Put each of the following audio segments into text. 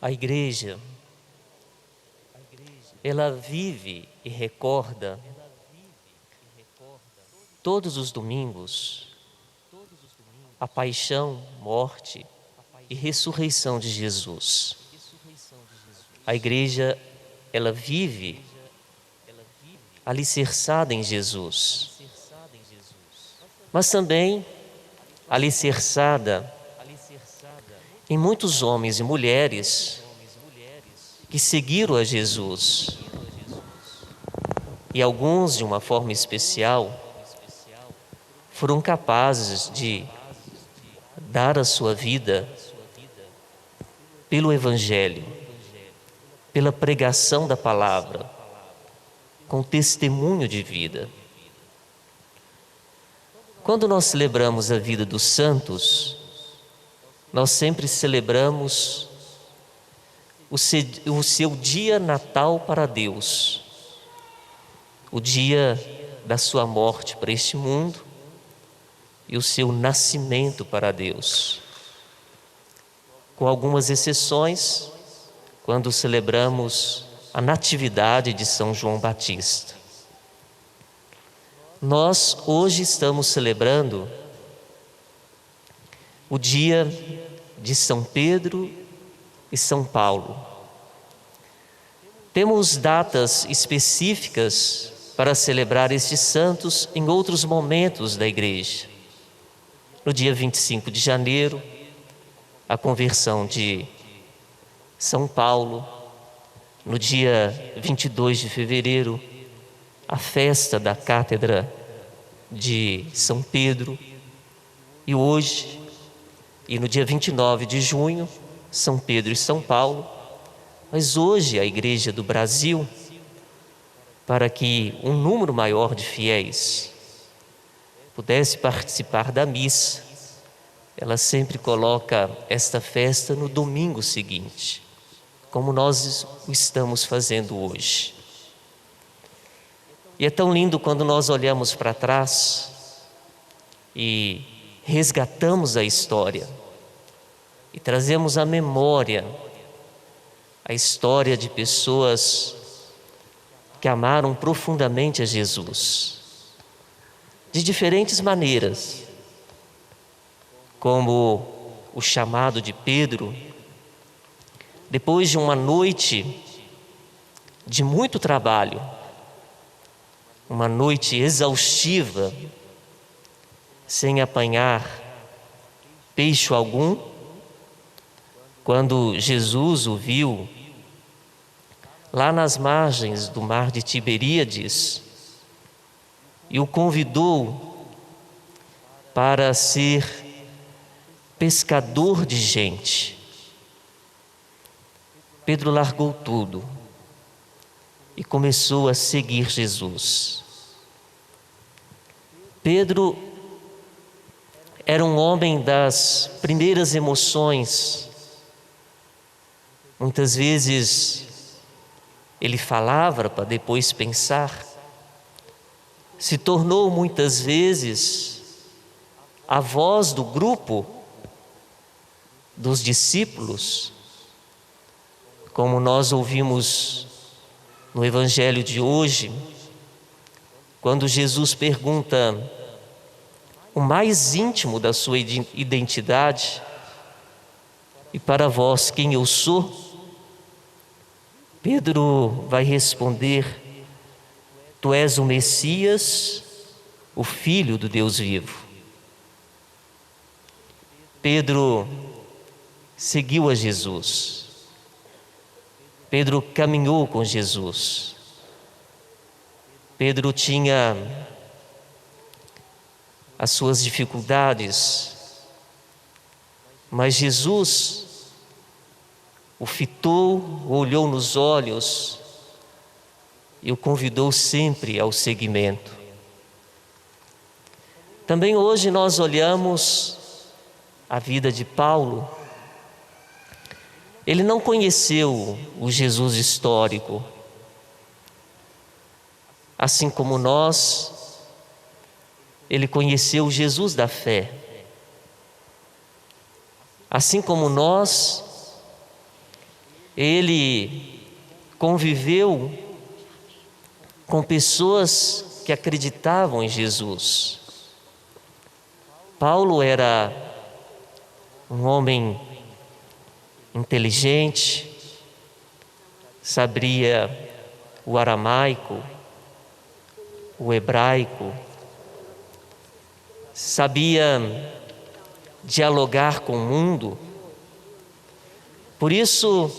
A igreja, ela vive e recorda todos os domingos a paixão, morte e ressurreição de Jesus. A igreja, ela vive alicerçada em Jesus, mas também alicerçada em muitos homens e mulheres que seguiram a Jesus. E alguns, de uma forma especial, foram capazes de dar a sua vida pelo Evangelho, pela pregação da palavra, com testemunho de vida. Quando nós celebramos a vida dos santos, nós sempre celebramos o seu dia natal para Deus, o dia da sua morte para este mundo e o seu nascimento para Deus. Com algumas exceções, quando celebramos a Natividade de São João Batista. Nós hoje estamos celebrando o dia de São Pedro e São Paulo. Temos datas específicas para celebrar estes santos em outros momentos da igreja. No dia 25 de janeiro, a conversão de São Paulo. No dia 22 de fevereiro, a festa da Cátedra de São Pedro. E hoje, e no dia 29 de junho, São Pedro e São Paulo. Mas hoje a Igreja do Brasil, para que um número maior de fiéis pudesse participar da missa, ela sempre coloca esta festa no domingo seguinte, como nós o estamos fazendo hoje. E é tão lindo quando nós olhamos para trás e resgatamos a história e trazemos à memória a história de pessoas que amaram profundamente a Jesus, de diferentes maneiras, como o chamado de Pedro, depois de uma noite de muito trabalho, uma noite exaustiva, sem apanhar peixe algum, quando Jesus o viu lá nas margens do mar de Tiberíades e o convidou para ser pescador de gente. Pedro largou tudo e começou a seguir Jesus. Pedro era um homem das primeiras emoções. Muitas vezes ele falava para depois pensar. Se tornou muitas vezes a voz do grupo dos discípulos, como nós ouvimos no Evangelho de hoje, quando Jesus pergunta o mais íntimo da sua identidade: e para vós quem eu sou? Pedro vai responder: tu és o Messias, o Filho do Deus vivo. Pedro seguiu a Jesus. Pedro caminhou com Jesus. Pedro tinha as suas dificuldades, mas Jesus o fitou, o olhou nos olhos e o convidou sempre ao seguimento. Também hoje nós olhamos a vida de Paulo. Ele não conheceu o Jesus histórico, assim como nós. Ele conheceu o Jesus da fé. Assim como nós, ele conviveu com pessoas que acreditavam em Jesus. Paulo era um homem inteligente, sabia o aramaico, o hebraico, sabia dialogar com o mundo. Por isso,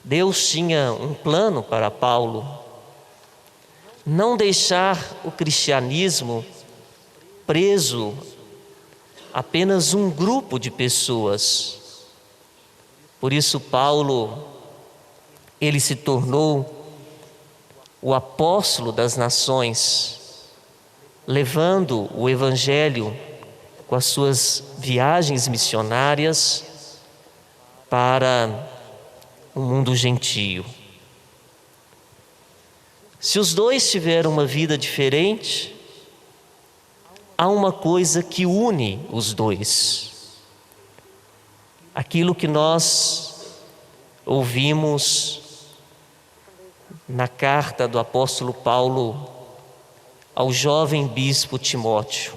Deus tinha um plano para Paulo: não deixar o cristianismo preso a apenas um grupo de pessoas. Por isso, Paulo, ele se tornou o apóstolo das nações, levando o evangelho com as suas viagens missionárias para o mundo gentio. Se os dois tiveram uma vida diferente, há uma coisa que une os dois. Aquilo que nós ouvimos na carta do apóstolo Paulo ao jovem bispo Timóteo: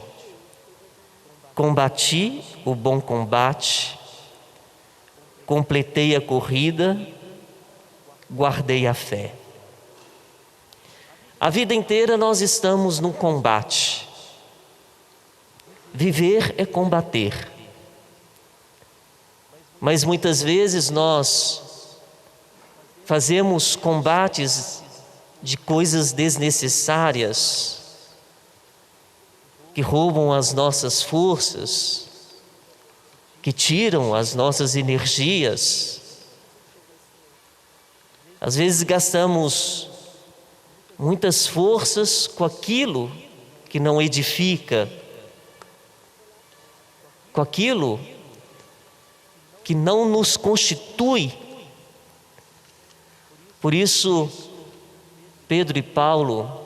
combati o bom combate, completei a corrida, guardei a fé. A vida inteira nós estamos num combate. Viver é combater. Mas muitas vezes nós fazemos combates de coisas desnecessárias, que roubam as nossas forças, que tiram as nossas energias. Às vezes gastamos muitas forças com aquilo que não edifica, com aquilo que não nos constitui. Por isso, Pedro e Paulo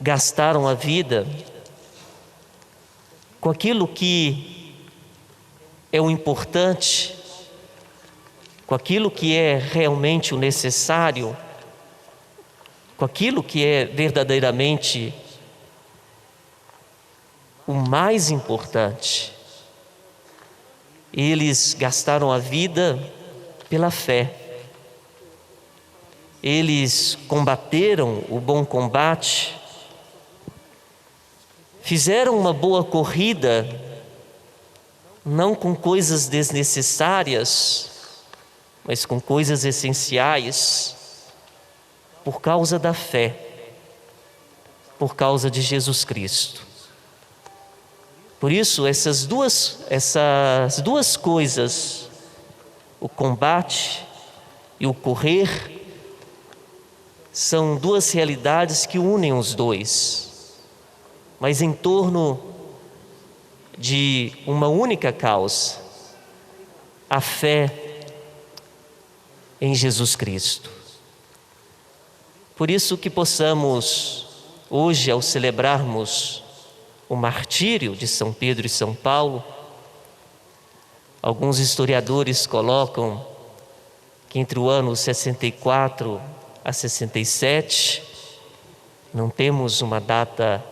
gastaram a vida com aquilo que é o importante, com aquilo que é realmente o necessário, com aquilo que é verdadeiramente o mais importante. Eles gastaram a vida pela fé. Eles combateram o bom combate, fizeram uma boa corrida, não com coisas desnecessárias, mas com coisas essenciais, por causa da fé, por causa de Jesus Cristo. Por isso, essas duas coisas, o combate e o correr, são duas realidades que unem os dois, mas em torno de uma única causa: a fé em Jesus Cristo. Por isso que possamos, hoje, ao celebrarmos o martírio de São Pedro e São Paulo, alguns historiadores colocam que entre o ano 64 a 67, não temos uma data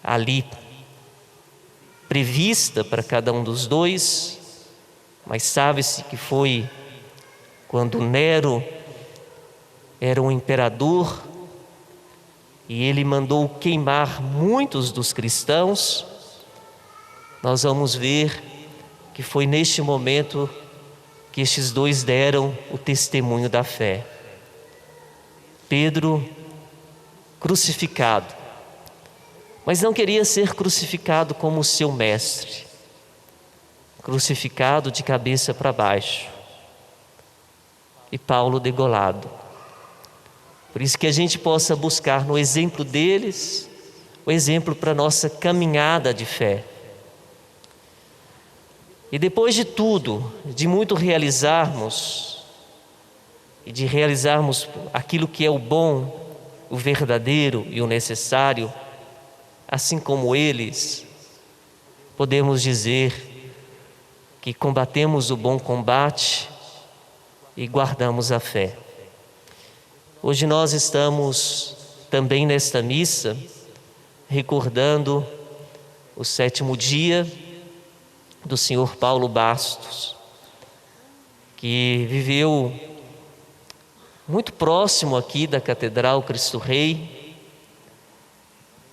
ali prevista para cada um dos dois, mas sabe-se que foi quando Nero era um imperador e ele mandou queimar muitos dos cristãos. Nós vamos ver que foi neste momento que estes dois deram o testemunho da fé. Pedro, crucificado, mas não queria ser crucificado como seu mestre, crucificado de cabeça para baixo, e Paulo degolado. Por isso que a gente possa buscar no exemplo deles o exemplo para a nossa caminhada de fé. E depois de tudo, de muito realizarmos, e de realizarmos aquilo que é o bom, o verdadeiro e o necessário, assim como eles, podemos dizer: que combatemos o bom combate e guardamos a fé. Hoje nós estamos também nesta missa recordando o 7º dia do Senhor Paulo Bastos, que viveu muito próximo aqui da Catedral Cristo Rei,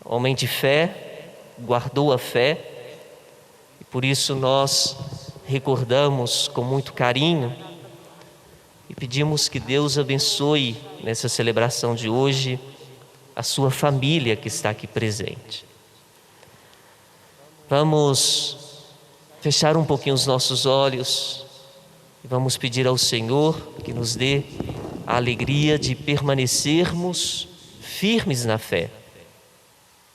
homem de fé, guardou a fé, e por isso nós recordamos com muito carinho e pedimos que Deus abençoe nessa celebração de hoje a sua família que está aqui presente. Vamos fechar um pouquinho os nossos olhos e vamos pedir ao Senhor que nos dê a alegria de permanecermos firmes na fé,